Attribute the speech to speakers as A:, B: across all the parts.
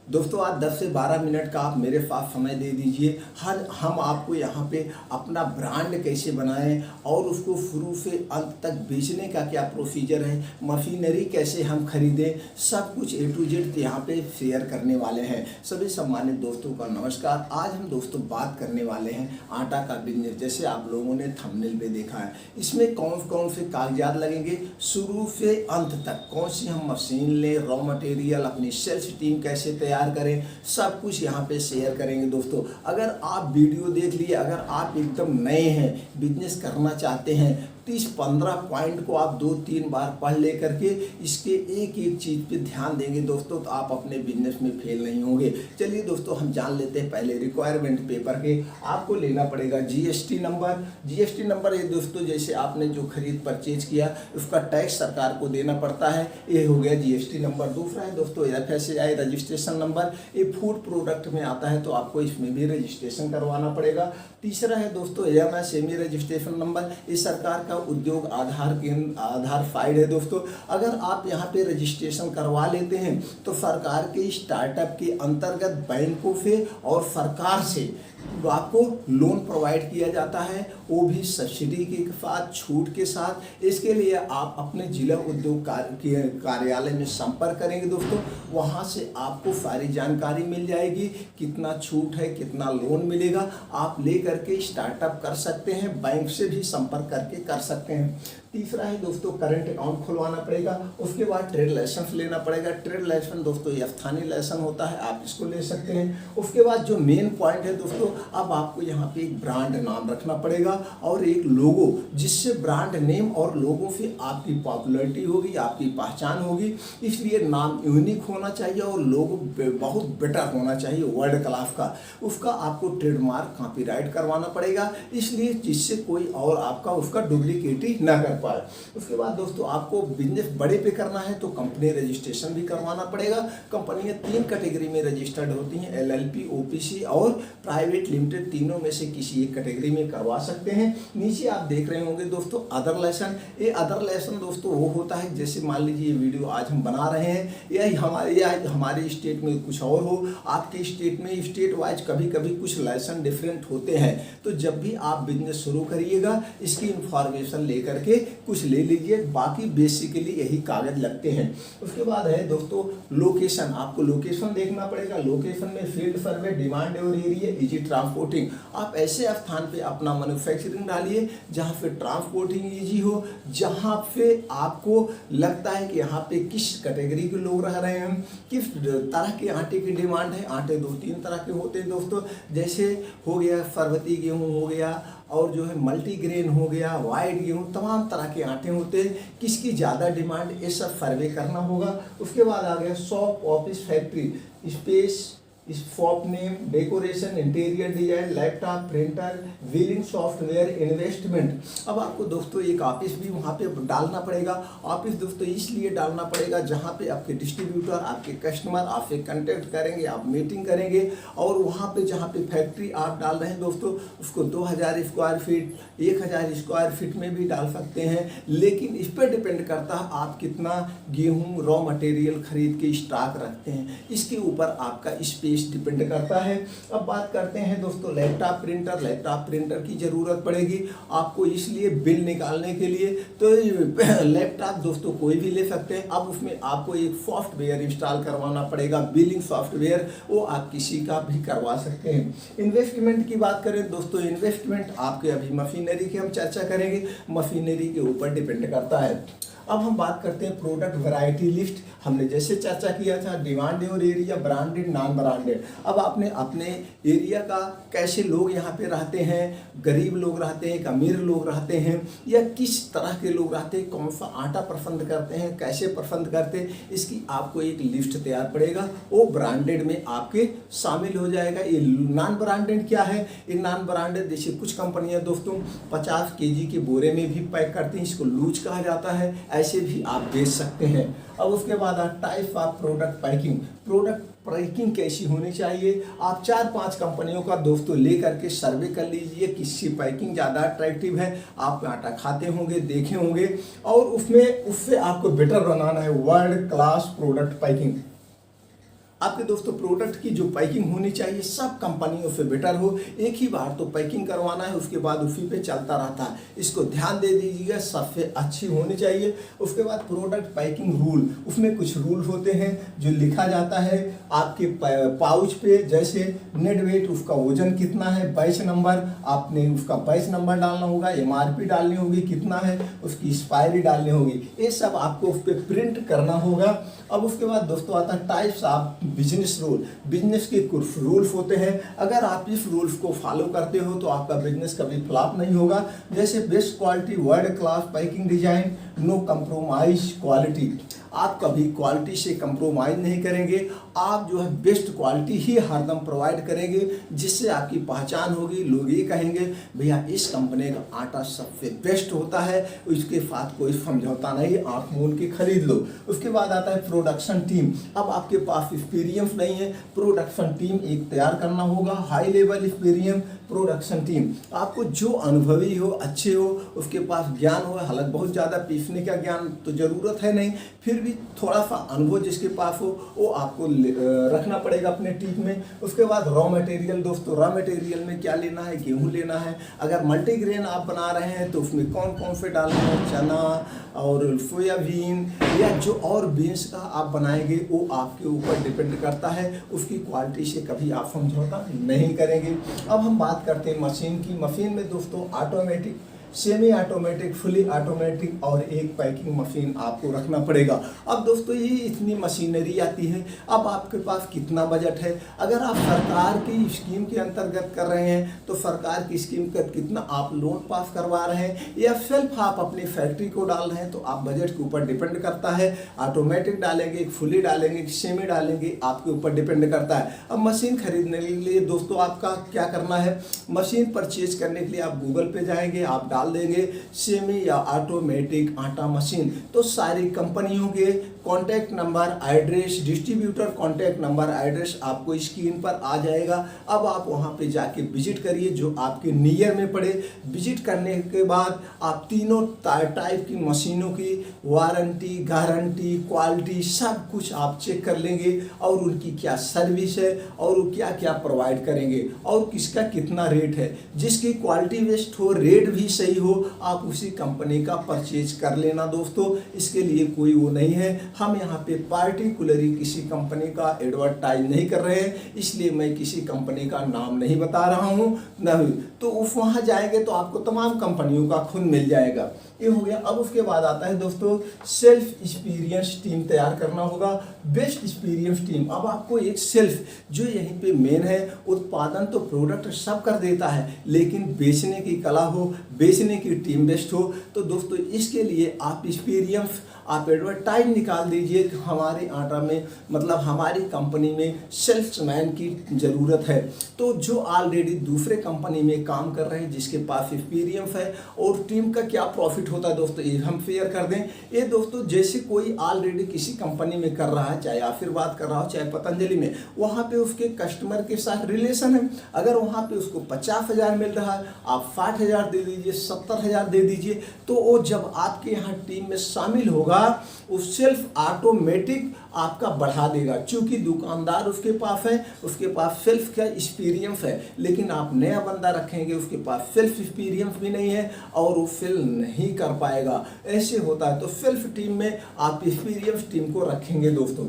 A: दोस्तों आज 10 से 12 मिनट का आप मेरे पास समय दे दीजिए। हम आपको यहाँ पे अपना ब्रांड कैसे बनाएं और उसको शुरू से अंत तक बेचने का क्या प्रोसीजर है, मशीनरी कैसे हम खरीदें, सब कुछ A to Z यहाँ पे शेयर करने वाले हैं। सभी सम्मानित दोस्तों का नमस्कार। आज हम दोस्तों बात करने वाले हैं आटा का बिजनेस। जैसे आप लोगों ने थंबनेल पे देखा है, इसमें कौन कौन से कागजात लगेंगे, शुरू से अंत तक कौन सी हम मशीन लें, रॉ मटेरियल, अपनी सेल्स टीम कैसे तैयार करें, सब कुछ यहाँ पे शेयर करेंगे। दोस्तों अगर आप वीडियो देख लिए, अगर आप एकदम नए हैं, बिजनेस करना चाहते हैं, 30-15 पॉइंट को आप 2-3 बार पढ़ ले करके इसके एक एक चीज़ पे ध्यान देंगे दोस्तों, तो आप अपने बिजनेस में फेल नहीं होंगे। चलिए दोस्तों हम जान लेते हैं। पहले रिक्वायरमेंट पेपर के आपको लेना पड़ेगा जीएसटी नंबर। जीएसटी नंबर ये दोस्तों जैसे आपने जो खरीद परचेज किया उसका टैक्स सरकार को देना पड़ता है, ये हो गया जीएसटी नंबर। दूसरा है दोस्तों FSSAI रजिस्ट्रेशन नंबर, ये फूड प्रोडक्ट में आता है तो आपको इसमें भी रजिस्ट्रेशन करवाना पड़ेगा। तीसरा है दोस्तों AMSME रजिस्ट्रेशन नंबर, ये सरकार का उद्योग आधार केंद्र आधार फाइल है। दोस्तों अगर आप यहाँ पे रजिस्ट्रेशन करवा लेते हैं तो सरकार के स्टार्टअप के अंतर्गत बैंकों से और सरकार से आपको लोन प्रोवाइड किया जाता है, वो भी सब्सिडी के साथ, छूट के साथ। इसके लिए आप अपने जिला उद्योग कार्यालय में संपर्क करेंगे दोस्तों, वहाँ से आपको सारी जानकारी मिल जाएगी, कितना छूट है, कितना लोन मिलेगा, आप ले करके स्टार्टअप कर सकते हैं, बैंक से भी संपर्क करके कर सकते हैं। तीसरा है दोस्तों करंट अकाउंट खुलवाना पड़ेगा। उसके बाद ट्रेड लाइसेंस लेना पड़ेगा। ट्रेड लाइसेंस दोस्तों ये स्थानीय लाइसेंस होता है, आप इसको ले सकते हैं। उसके बाद जो मेन पॉइंट है दोस्तों, अब आपको यहाँ पे एक ब्रांड नाम रखना पड़ेगा और एक लोगो, जिससे ब्रांड नेम और लोगो से आपकी पॉपुलैरिटी होगी, आपकी पहचान होगी। इसलिए नाम यूनिक होना चाहिए और लोगो बहुत बेटर होना चाहिए, वर्ल्ड क्लास का। उसका आपको ट्रेडमार्क कॉपीराइट करवाना पड़ेगा, इसलिए जिससे कोई और आपका उसका डुप्लीकेट ही ना कर पाए। उसके बाद दोस्तों आपको बिजनेस बड़े पे करना है तो कंपनी रजिस्ट्रेशन भी करवाना पड़ेगा। कंपनियां 3 कैटेगरी में रजिस्टर्ड होती हैं, LLP, OPC और प्राइवेट लिमिटेड, तीनों में से किसी एक कैटेगरी में करवा सकते हैं। नीचे आप देख रहे होंगे दोस्तों अदर लाइसेंस। ये अदर लाइसेंस दोस्तों वो होता है, जैसे मान लीजिए ये वीडियो आज हम बना रहे हैं, या हमारे स्टेट में कुछ और हो, आपके स्टेट में स्टेट वाइज कभी कभी कुछ लाइसेंस डिफरेंट होते हैं। तो जब भी आप बिजनेस शुरू करिएगा इसकी इंफॉर्मेशन लेकर के कुछ ले लीजिए, बाकी बेसिकली यही कागज लगते हैं। उसके बाद है दोस्तों लोकेशन, आपको लोकेशन देखना पड़ेगा। लोकेशन में फील्ड सर्वे, डिमांड और एरिया, इजी ट्रांसपोर्टिंग। आप ऐसे स्थान पे अपना मैन्युफैक्चरिंग डालिए जहाँ पे ट्रांसपोर्टिंग इजी हो, जहाँ पे आपको लगता है कि यहाँ पे किस कैटेगरी के लोग रह रहे हैं, किस तरह के आटे की डिमांड है। आटे 2-3 तरह के होते हैं दोस्तों, जैसे हो गया सरबती गेहूँ हो गया, और जो है मल्टीग्रेन हो गया, वाइट गेहूँ, तमाम तरह के आटे होते हैं, किसकी ज़्यादा डिमांड, ये सब सर्वे करना होगा। उसके बाद आ गया shop, office, factory, space, shop name, decoration, interior design, laptop, printer, billing software, investment. अब आपको दोस्तों एक ऑफिस भी वहाँ पे डालना पड़ेगा। ऑफिस दोस्तों इसलिए डालना पड़ेगा जहाँ पे आपके डिस्ट्रीब्यूटर, आपके कस्टमर आपसे कांटेक्ट करेंगे, आप मीटिंग करेंगे। और वहाँ पे जहाँ पे फैक्ट्री आप डाल रहे हैं दोस्तों, उसको 2000 स्क्वायर फीट, 1000 स्क्वायर फीट में भी डाल सकते हैं, लेकिन इस पर डिपेंड करता है आप कितना गेहूँ रॉ मटेरियल खरीद के स्टॉक रखते हैं, इसके ऊपर आपका स्पेस डिपेंड करता है। अब बात करते हैं दोस्तों लैपटॉप प्रिंटर। लैपटॉप प्रिंटर की जरूरत पड़ेगी आपको, इसलिए बिल निकालने के लिए। तो लैपटॉप दोस्तों कोई भी ले सकते हैं। अब उसमें आपको एक सॉफ्टवेयर इंस्टॉल करवाना पड़ेगा, बिलिंग सॉफ्टवेयर, वो आप किसी का भी करवा सकते हैं। इन्वेस्टमेंट की बात करें दोस्तों, इन्वेस्टमेंट आपके अभी मशीनरी की हम चर्चा करेंगे, मशीनरी के ऊपर डिपेंड करता है। अब हम बात करते हैं प्रोडक्ट वैरायटी लिस्ट। हमने जैसे चर्चा किया था डिमांड और एरिया, ब्रांडेड, नॉन ब्रांडेड। अब आपने अपने एरिया का कैसे लोग यहाँ पे रहते हैं, गरीब लोग रहते हैं, अमीर लोग रहते हैं, या किस तरह के लोग रहते हैं, कौन सा आटा पसंद करते हैं, कैसे पसंद करते हैं, इसकी आपको एक लिस्ट तैयार पड़ेगा, वो ब्रांडेड में आपके शामिल हो जाएगा। ये नॉन ब्रांडेड क्या है, ये नॉन ब्रांडेड जैसे कुछ कंपनियां दोस्तों 50 kg के बोरे में भी पैक करती हैं, इसको लूज कहा जाता है, ऐसे भी आप बेच सकते हैं। अब उसके बाद type of product packing. Product packing कैसी होनी चाहिए, आप 4-5 कंपनियों का दोस्तों ले करके सर्वे कर लीजिए, किसकी पैकिंग ज़्यादा अट्रैक्टिव है। आप आटा खाते होंगे, देखे होंगे, और उससे आपको बेटर बनाना है वर्ल्ड क्लास प्रोडक्ट पैकिंग। आपके दोस्तों प्रोडक्ट की जो पैकिंग होनी चाहिए सब कंपनियों से बेटर हो। एक ही बार तो पैकिंग करवाना है, उसके बाद उसी पे चलता रहता है, इसको ध्यान दे दीजिएगा, सबसे अच्छी होनी चाहिए। उसके बाद प्रोडक्ट पैकिंग रूल, उसमें कुछ रूल होते हैं जो लिखा जाता है आपके पाउच पे, जैसे नेट वेट, उसका वजन कितना है, बैच नंबर, आपने उसका बैच नंबर डालना होगा, MRP डालनी होगी कितना है, उसकी एक्सपायरी डालनी होगी, ये सब आपको उस पर प्रिंट करना होगा। अब उसके बाद दोस्तों आता है types of business rule. Business के कुछ रूल्स होते हैं, अगर आप इस रूल्स को फॉलो करते हो तो आपका बिजनेस कभी फ्लॉप नहीं होगा। जैसे best quality, world class packing design, no compromise quality, आप कभी क्वालिटी से कंप्रोमाइज नहीं करेंगे, आप जो है बेस्ट क्वालिटी ही हरदम प्रोवाइड करेंगे, जिससे आपकी पहचान होगी, लोग ये कहेंगे भैया इस कंपनी का आटा सबसे बेस्ट होता है, इसके साथ कोई समझौता नहीं, आप मूल के खरीद लो। उसके बाद आता है प्रोडक्शन टीम। अब आपके पास एक्सपीरियंस नहीं है, प्रोडक्शन टीम एक तैयार करना होगा, high level experience production team. आपको जो अनुभवी हो, अच्छे हो, उसके पास ज्ञान हो, हालांकि बहुत ज़्यादा पीसने का ज्ञान तो ज़रूरत है नहीं, फिर भी थोड़ा सा अनुभव जिसके पास हो वो आपको रखना पड़ेगा अपने टीम में। उसके बाद रॉ मटेरियल दोस्तों, रॉ मटेरियल में क्या लेना है, गेहूँ लेना है, अगर मल्टीग्रेन आप बना रहे हैं तो उसमें कौन कौन से डालना है, चना और सोयाबीन या जो और बीन्स का आप बनाएंगे वो आपके ऊपर डिपेंड करता है, उसकी क्वालिटी से कभी आप समझौता नहीं करेंगे। अब हम बात करते हैं मशीन की। मशीन में दोस्तों automatic, semi automatic, fully automatic और एक पैकिंग मशीन आपको रखना पड़ेगा। अब दोस्तों ये इतनी मशीनरी आती है, अब आपके पास कितना बजट है, अगर आप सरकार की स्कीम के अंतर्गत कर रहे हैं तो सरकार की स्कीम का कितना आप लोन पास करवा रहे हैं या सेल्फ आप अपनी फैक्ट्री को डाल रहे हैं, तो आप बजट के ऊपर डिपेंड करता है। ऑटोमेटिक डालेंगे, फुली डालेंगे, सेमी डालेंगे, आपके ऊपर डिपेंड करता है। अब मशीन खरीदने के लिए दोस्तों आपका क्या करना है, मशीन परचेज करने के लिए आप गूगल पे जाएंगे, आप डाल देंगे सेमी या ऑटोमेटिक आटा मशीन, तो सारी कंपनियों के contact number, address, distributor contact number, address आपको स्क्रीन पर आ जाएगा। अब आप वहां पे जाके विजिट करिए जो आपके नियर में पड़े। विजिट करने के बाद आप तीनों टाइप की मशीनों की वारंटी, गारंटी, क्वालिटी सब कुछ आप चेक कर लेंगे और उनकी क्या सर्विस है और वो क्या क्या प्रोवाइड करेंगे और किसका कितना रेट है। जिसकी क्वालिटी बेस्ट हो, रेट भी सही हो, आप उसी कंपनी का परचेज कर लेना दोस्तों, इसके लिए कोई वो नहीं है। हम यहाँ पे पार्टिकुलरली किसी कंपनी का एडवर्टाइज नहीं कर रहे हैं, इसलिए मैं किसी कंपनी का नाम नहीं बता रहा हूँ, नहीं तो वहाँ जाएंगे तो आपको तमाम कंपनियों का खुद मिल जाएगा। ये हो गया। अब उसके बाद आता है दोस्तों सेल्फ एक्सपीरियंस टीम तैयार करना होगा, बेस्ट एक्सपीरियंस टीम। अब आपको एक सेल्फ जो यहीं पे मेन है, उत्पादन तो प्रोडक्ट सब कर देता है, लेकिन बेचने की कला हो, बेचने की टीम बेस्ट हो, तो दोस्तों इसके लिए आप एक्सपीरियंस, आप एडवर्टाइज निकाल दीजिए कि हमारे आटा में, मतलब हमारी कंपनी में सेल्समैन की ज़रूरत है। तो जो ऑलरेडी दूसरे कंपनी में काम कर रहे हैं, जिसके पास एक्सपीरियंस है, और टीम का क्या प्रॉफिट होता है दोस्तों ये हम शेयर कर दें। ये दोस्तों जैसे कोई ऑलरेडी किसी कंपनी में कर रहा है, चाहे आशीर्वाद कर रहा हो चाहे पतंजलि में, वहाँ पे उसके कस्टमर के साथ रिलेशन है। अगर वहाँ पे उसको 50,000 मिल रहा है, आप 60,000 दे दीजिए, 70,000 दे दीजिए, तो वो जब आपके यहाँ टीम में शामिल होगा वो सेल्फ ऑटोमेटिक आपका बढ़ा देगा। क्योंकि दुकानदार उसके पास है, उसके पास सेल्फ का एक्सपीरियंस है, लेकिन आप नया बंदा रखेंगे उसके पास सेल्फ एक्सपीरियंस भी नहीं है और वो फिल नहीं कर पाएगा। ऐसे होता है, तो सेल्फ टीम में आप एक्सपीरियंस टीम को रखेंगे दोस्तों।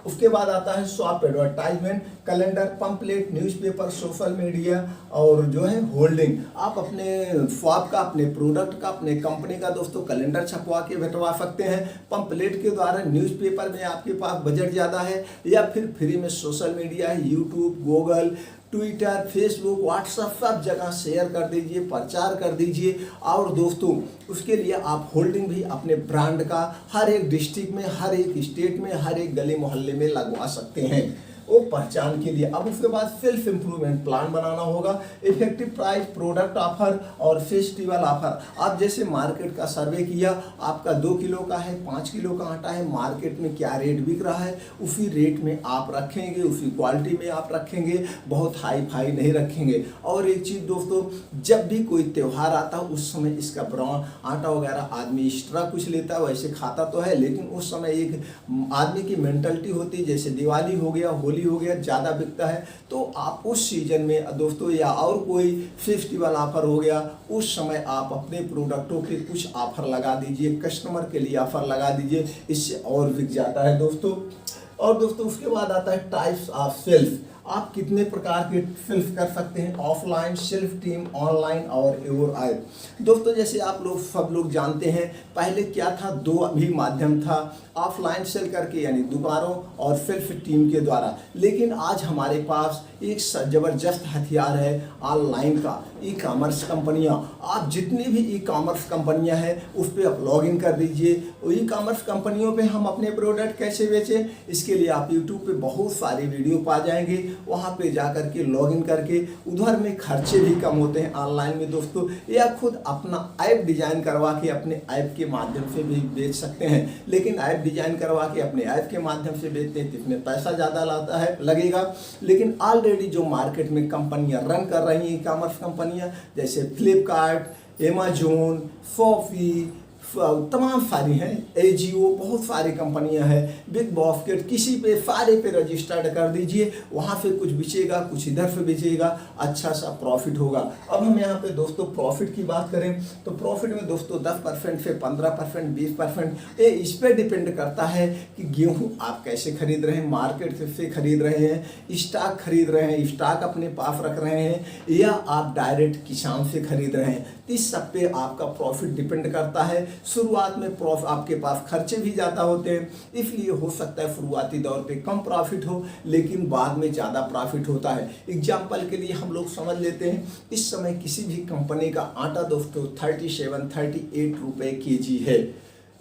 A: उसके बाद आता है shop advertisement, calendar, pamphlet, newspaper, social media और जो है होल्डिंग। आप अपने शॉप का, अपने प्रोडक्ट का, अपने कंपनी का दोस्तों कैलेंडर छपवा के बंटवा सकते हैं। पंपलेट के द्वारा न्यूज़पेपर में आपके पास बजट ज़्यादा है, या फिर फ्री में सोशल मीडिया है, YouTube, Google, Twitter, Facebook, WhatsApp सब जगह शेयर कर दीजिए, प्रचार कर दीजिए। और दोस्तों उसके लिए आप होल्डिंग भी अपने ब्रांड का हर एक डिस्ट्रिक्ट में, हर एक स्टेट में, हर एक गली मोहल्ले में लगवा सकते हैं। वो पहचान के लिए। अब उसके बाद सेल्फ इम्प्रूवमेंट प्लान बनाना होगा, इफेक्टिव प्राइस, प्रोडक्ट ऑफर और फेस्टिवल ऑफर। आप जैसे मार्केट का सर्वे किया, आपका 2 किलो का है, 5 किलो का आटा है, मार्केट में क्या रेट बिक रहा है उसी रेट में आप रखेंगे, उसी क्वालिटी में आप रखेंगे, बहुत हाई फाई नहीं रखेंगे। और एक चीज़ दोस्तों, जब भी कोई त्यौहार आता है उस समय इसका ब्राउन आटा वगैरह आदमी एक्स्ट्रा कुछ लेता है, वैसे खाता तो है लेकिन उस समय एक आदमी की मेंटलिटी होती है, जैसे दिवाली हो गया, होली हो गया, ज़्यादा बिकता है तो आप उस सीजन में दोस्तों, या और कोई फेस्टिवल ऑफर हो गया, उस समय आप अपने प्रोडक्टों पे कुछ ऑफर लगा दीजिए, कस्टमर के लिए ऑफर लगा दीजिए, इससे और बिक जाता है दोस्तों। और दोस्तों उसके बाद आता है टाइप्स ऑफ सेल्फ। आप कितने प्रकार के सेल्फ कर सकते हैं, ऑफलाइन, सेल्फ टीम, ऑनलाइन और योर ऐप। दोस्तों जैसे आप लोग सब लोग जानते हैं, पहले क्या था, 2 भी माध्यम था, ऑफलाइन सेल करके यानी दुकानों और सेल्फ टीम के द्वारा। लेकिन आज हमारे पास एक ज़बरदस्त हथियार है ऑनलाइन का, ई कॉमर्स कंपनियां। आप जितनी भी ई कॉमर्स कंपनियां हैं उस पर आप लॉग इन कर दीजिए। ई कॉमर्स कंपनियों पे हम अपने प्रोडक्ट कैसे बेचें, इसके लिए आप यूट्यूब पे बहुत सारे वीडियो पा जाएंगे, वहाँ पे जा करके लॉग इन करके, उधर में खर्चे भी कम होते हैं ऑनलाइन में दोस्तों। या खुद अपना ऐप डिजाइन करवा के अपने ऐप के माध्यम से भी बेच सकते हैं, लेकिन ऐप डिजाइन करवा के अपने ऐप के माध्यम से बेचते हैं तो इसमें पैसा ज़्यादा लगेगा। लेकिन ऑलरेडी जो मार्केट में कंपनियां रन कर रही हैं, ई कॉमर्स कंपनियां, जैसे फ्लिपकार्ट, अमेजोन, शॉपी, तमाम सारी हैं, एजियो, बहुत सारी कंपनियां हैं, बिग बास्केट, किसी पे सारे पे रजिस्टर्ड कर दीजिए, वहाँ से कुछ बिचेगा, कुछ इधर से बिचेगा, अच्छा सा प्रॉफिट होगा। अब हम यहाँ पे दोस्तों प्रॉफिट की बात करें तो प्रॉफिट में दोस्तों 10% से 15%, 20%, ये इस पर डिपेंड करता है कि गेहूँ आप कैसे खरीद रहे हैं, मार्केट से खरीद रहे हैं, स्टॉक खरीद रहे हैं, स्टॉक अपने पास रख रहे हैं, या आप डायरेक्ट किसान से खरीद रहे हैं। इस सब पे आपका प्रॉफिट डिपेंड करता है। शुरुआत में आपके पास खर्चे भी ज़्यादा होते हैं, इसलिए हो सकता है शुरुआती दौर पे कम प्रॉफिट हो, लेकिन बाद में ज़्यादा प्रॉफिट होता है। एग्जाम्पल के लिए हम लोग समझ लेते हैं, इस समय किसी भी कंपनी का आटा दोस्तों 37-38 रुपये केजी है,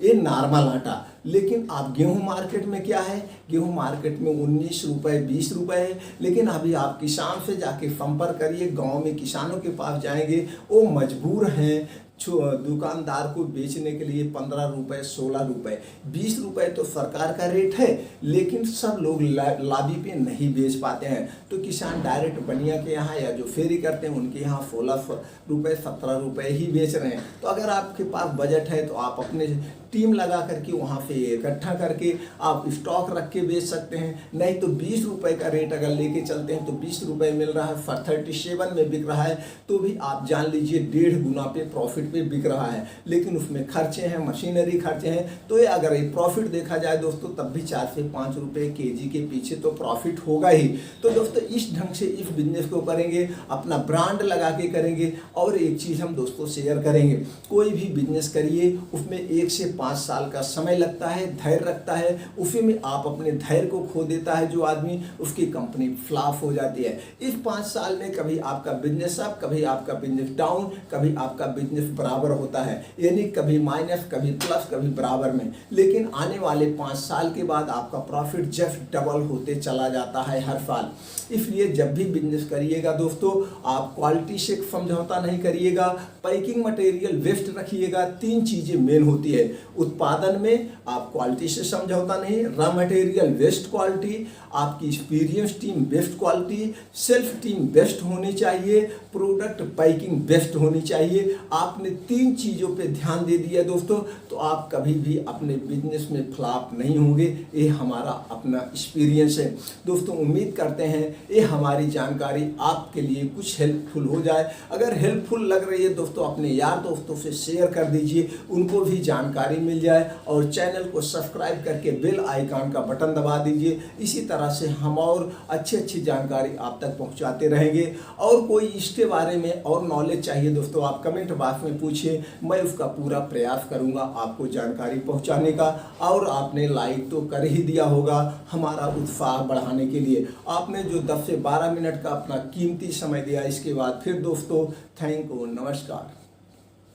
A: ये नॉर्मल आटा। लेकिन आप गेहूं मार्केट में क्या है, गेहूं मार्केट में 19 रुपये, 20 रुपये है। लेकिन अभी आप किसान से जाके संपर्क करिए, गांव में किसानों के पास जाएंगे, वो मजबूर हैं दुकानदार को बेचने के लिए 15 रुपये, 16 रुपये, 20 रुपये तो सरकार का रेट है, लेकिन सब लोग लाबी पे नहीं बेच पाते हैं, तो किसान डायरेक्ट बनिया के यहाँ या जो फेरी करते हैं उनके यहाँ 16 रुपये, 17 रुपये ही बेच रहे हैं। तो अगर आपके पास बजट है तो आप अपने टीम लगा करके वहाँ से इकट्ठा करके आप स्टॉक रख के बेच सकते हैं। नहीं तो 20 रुपये का रेट अगर लेके चलते हैं तो 20 रुपये मिल रहा है, 37 में बिक रहा है, तो भी आप जान लीजिए 1.5 गुना पे प्रॉफिट पे बिक रहा है। लेकिन उसमें खर्चे हैं, मशीनरी खर्चे हैं, तो ये अगर ये प्रॉफिट देखा जाए दोस्तों तब भी 4 से 5 रुपये केजी के पीछे तो प्रॉफिट होगा ही। तो दोस्तों इस ढंग से इस बिजनेस को करेंगे, अपना ब्रांड लगा के करेंगे। और एक चीज़ हम दोस्तों शेयर करेंगे, कोई भी बिजनेस करिए उसमें 1 से 5 साल का समय लगता है, धैर्य रखता है, उसी में आप अपने धैर्य को खो देता है जो आदमी, उसकी कंपनी फ्लॉप हो जाती है। इस 5 साल में कभी आपका बिजनेस अप, कभी आपका बिजनेस डाउन, कभी आपका बिजनेस बराबर होता है, यानी कभी माइनस, कभी प्लस, कभी बराबर में। लेकिन आने वाले 5 साल के बाद आपका प्रॉफिट जस्ट डबल होते चला जाता है हर साल। इसलिए जब भी बिजनेस करिएगा दोस्तों, आप क्वालिटी से समझौता नहीं करिएगा, पैकिंग मटेरियल वेस्ट रखिएगा। 3 चीज़ें मेन होती है उत्पादन में, आप क्वालिटी से समझौता नहीं, रॉ मटेरियल बेस्ट क्वालिटी, आपकी experience team best quality, self team best होनी चाहिए, प्रोडक्ट पैकिंग बेस्ट होनी चाहिए। आपने 3 चीज़ों पे ध्यान दे दिया दोस्तों तो आप कभी भी अपने बिजनेस में फ्लॉप नहीं होंगे। ये हमारा अपना एक्सपीरियंस है दोस्तों। उम्मीद करते हैं ये हमारी जानकारी आपके लिए कुछ हेल्पफुल हो जाए। अगर हेल्पफुल लग रही है दोस्तों, अपने यार दोस्तों से शेयर कर दीजिए, उनको भी जानकारी मिल जाए। और चैनल को सब्सक्राइब करके बेल आइकन का बटन दबा दीजिए। इसी तरह से हम और अच्छी जानकारी आप तक पहुंचाते रहेंगे। और कोई इसके बारे में और नॉलेज चाहिए दोस्तों, आप कमेंट बॉक्स में पूछिए, मैं उसका पूरा प्रयास करूंगा आपको जानकारी पहुंचाने का। और आपने लाइक तो कर ही दिया होगा हमारा उत्साह बढ़ाने के लिए। आपने जो 10 से 12 मिनट का अपना कीमती समय दिया, इसके बाद फिर दोस्तों थैंक यू, नमस्कार।